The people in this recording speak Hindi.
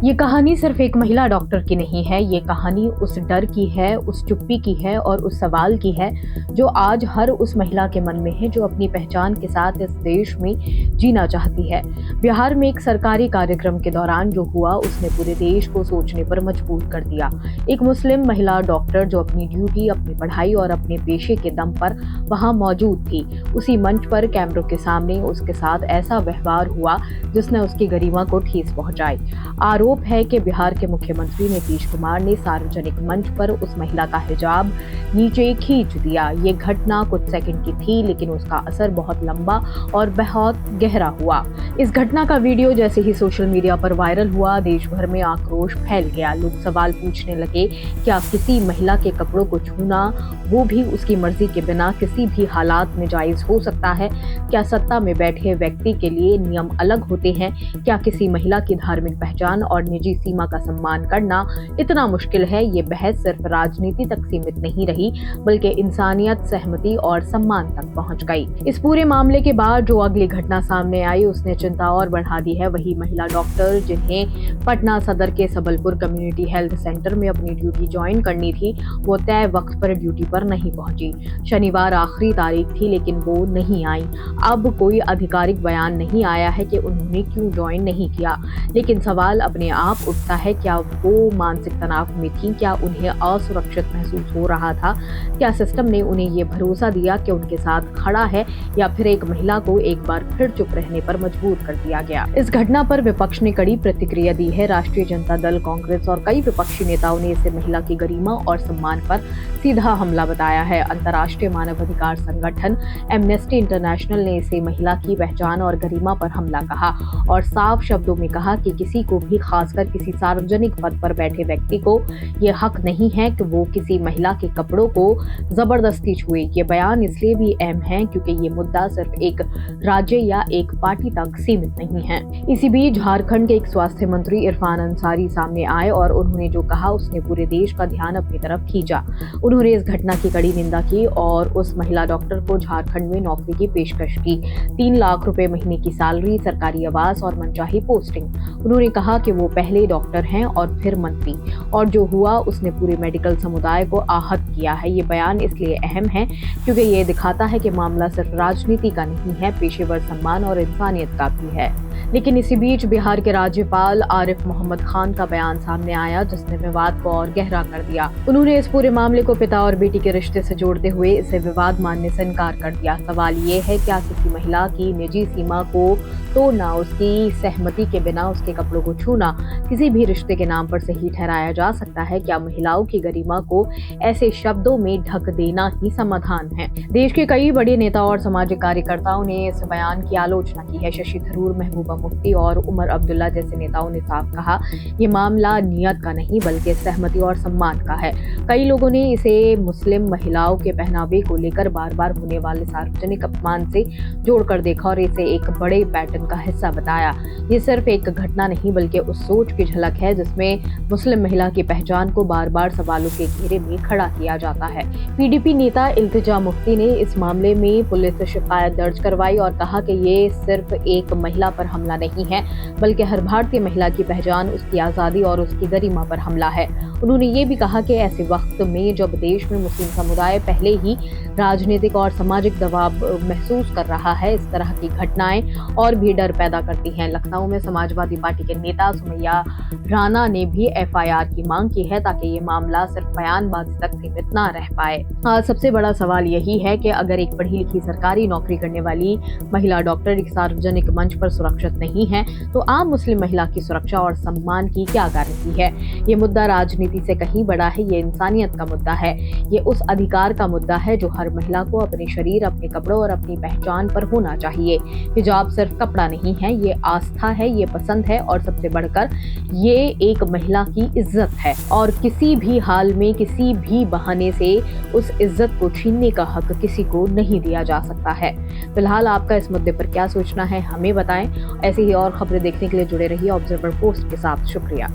ये कहानी सिर्फ एक महिला डॉक्टर की नहीं है, ये कहानी उस डर की है, उस चुप्पी की है और उस सवाल की है जो आज हर उस महिला के मन में है जो अपनी पहचान के साथ इस देश में जीना चाहती है। बिहार में एक सरकारी कार्यक्रम के दौरान जो हुआ उसने पूरे देश को सोचने पर मजबूर कर दिया। एक मुस्लिम महिला डॉक्टर जो अपनी ड्यूटी, अपनी पढ़ाई और अपने पेशे के दम पर वहां मौजूद थी, उसी मंच पर कैमरों के सामने उसके साथ ऐसा व्यवहार हुआ जिसने उसकी गरिमा को ठेस पहुंचाई। आरोप है कि बिहार के मुख्यमंत्री नीतीश कुमार ने सार्वजनिक मंच पर उस महिला का हिजाब नीचे खींच दिया। ये घटना कुछ सेकंड की थी, लेकिन उसका असर बहुत लंबा और बहुत गहरा हुआ। इस घटना का वीडियो जैसे ही सोशल मीडिया पर वायरल हुआ, देश भर में आक्रोश फैल गया। लोग सवाल पूछने लगे, क्या किसी महिला के कपड़ों को छूना, वो भी उसकी मर्जी के बिना, किसी भी हालात में जायज हो सकता है? क्या सत्ता में बैठे व्यक्ति के लिए नियम अलग होते हैं? क्या किसी महिला की धार्मिक पहचान और निजी सीमा का सम्मान करना इतना मुश्किल है? ये बहस सिर्फ राजनीति तक सीमित नहीं रही, बल्कि इंसानियत, सहमति और सम्मान तक पहुंच गई। इस पूरे मामले के बाद जो अगली घटना सामने आई उसने चिंता और बढ़ा दी है। वही महिला डॉक्टर जिन्हें पटना सदर के सबलपुर कम्युनिटी हेल्थ सेंटर में अपनी ड्यूटी ज्वाइन करनी थी, वो तय वक्त पर ड्यूटी पर नहीं पहुंची। शनिवार आखिरी तारीख थी, लेकिन वो नहीं आई। अब कोई आधिकारिक बयान नहीं आया है कि उन्होंने क्यों ज्वाइन नहीं किया, लेकिन सवाल अपने आप उठता है, क्या वो मानसिक तनाव में थी? क्या उन्हें असुरक्षित महसूस हो रहा था? क्या सिस्टम ने उन्हें ये भरोसा दिया कि उनके साथ खड़ा है, या फिर एक महिला को एक बार फिर चुप रहने पर मजबूर कर दिया गया? इस घटना पर विपक्ष ने कड़ी प्रतिक्रिया दी है। राष्ट्रीय जनता दल, कांग्रेस और कई विपक्षी नेताओं ने इसे महिला की गरिमा और सम्मान पर सीधा हमला बताया है। अंतर्राष्ट्रीय मानवाधिकार संगठन एमनेस्टी इंटरनेशनल ने इसे महिला की पहचान और गरिमा पर हमला कहा और साफ शब्दों में कहा कि किसी को भी, खासकर किसी सार्वजनिक पद पर बैठे व्यक्ति को, ये हक नहीं है कि वो किसी महिला के कपड़ों को जबरदस्ती छुए। ये बयान इसलिए भी अहम है क्योंकि ये मुद्दा सिर्फ एक राज्य या एक पार्टी तक सीमित नहीं है। इसी बीच झारखंड के एक स्वास्थ्य मंत्री इरफान अंसारी सामने आए और उन्होंने जो कहा उसने पूरे देश का ध्यान अपनी तरफ खींचा। उन्होंने इस घटना की कड़ी निंदा की और उस महिला डॉक्टर को झारखंड में नौकरी की पेशकश की। 3 लाख रुपए महीने की सैलरी, सरकारी आवास और मनचाही पोस्टिंग। उन्होंने कहा कि वो पहले डॉक्टर हैं और फिर मंत्री, और जो हुआ उसने पूरे मेडिकल समुदाय को आहत किया है। ये बयान इसलिए अहम है क्योंकि ये दिखाता है कि मामला सिर्फ राजनीति का नहीं है, पेशेवर सम्मान और इंसानियत का भी है। लेकिन इसी बीच बिहार के राज्यपाल आरिफ मोहम्मद खान का बयान सामने आया जिसने विवाद को और गहरा कर दिया। उन्होंने इस पूरे मामले को पिता और बेटी के रिश्ते से जोड़ते हुए इसे विवाद मानने से इनकार कर दिया। सवाल ये है, क्या किसी महिला की निजी सीमा को तोड़ना, उसकी सहमति के बिना उसके कपड़ों को छूना किसी भी रिश्ते के नाम पर सही ठहराया जा सकता है? क्या महिलाओं की गरिमा को ऐसे शब्दों में ढक देना ही समाधान है? देश के कई बड़े नेता और सामाजिक कार्यकर्ताओं ने इस बयान की आलोचना की है। शशि थरूर, महबूबा मुफ्ती और उमर अब्दुल्ला जैसे नेताओं ने साफ कहा, ये मामला नियत का नहीं बल्कि सहमति और सम्मान का है। कई लोगों ने इसे मुस्लिम महिलाओं के पहनावे को लेकर बार बार होने वाले सार्वजनिक अपमान से जोड़कर देखा और इसे एक बड़े पैटर्न का हिस्सा बताया। ये सिर्फ एक घटना नहीं बल्कि उस सोच की झलक है जिसमें मुस्लिम महिला की पहचान को बार बार सवालों के घेरे में खड़ा किया जाता है। पीडीपी नेता इल्तिजा मुफ्ती ने इस मामले में पुलिस से शिकायत दर्ज करवाई और कहा कि ये सिर्फ एक महिला पर हमला नहीं है बल्कि हर भारतीय महिला की पहचान, उसकी आजादी और उसकी गरिमा पर हमला है। उन्होंने ये भी कहा कि ऐसे वक्त में जब देश में मुस्लिम समुदाय पहले ही राजनीतिक और सामाजिक दबाव महसूस कर रहा है, इस तरह की घटनाएं और भी डर पैदा करती हैं। लखनऊ में समाजवादी पार्टी के नेता सुमैया राणा ने भी एफआईआर की मांग की है ताकि ये मामला सिर्फ बयानबाजी तक सीमित ना रह पाए। सबसे बड़ा सवाल यही है कि अगर एक पढ़ी लिखी सरकारी नौकरी करने वाली महिला डॉक्टर एक सार्वजनिक मंच पर सुरक्षित नहीं है, तो आम मुस्लिम महिला की सुरक्षा और सम्मान की क्या गारंटी है? ये मुद्दा राजनीति से कहीं बड़ा है, ये इंसानियत का मुद्दा है। ये उस अधिकार का मुद्दा है जो हर महिला को अपने शरीर, अपने कपड़ों और अपनी पहचान पर होना चाहिए। हिजाब सिर्फ कपड़ा नहीं है, ये आस्था है, ये पसंद है और सबसे बढ़कर ये एक महिला की इज्जत है और किसी भी हाल में, किसी भी बहाने से उस इज्जत को छीनने का हक किसी को नहीं दिया जा सकता है। फिलहाल आपका इस मुद्दे पर क्या सोचना है हमें बताएं। ऐसे ही और खबरें देखने के लिए जुड़े रहिए ऑब्जर्वर पोस्ट के साथ। शुक्रिया।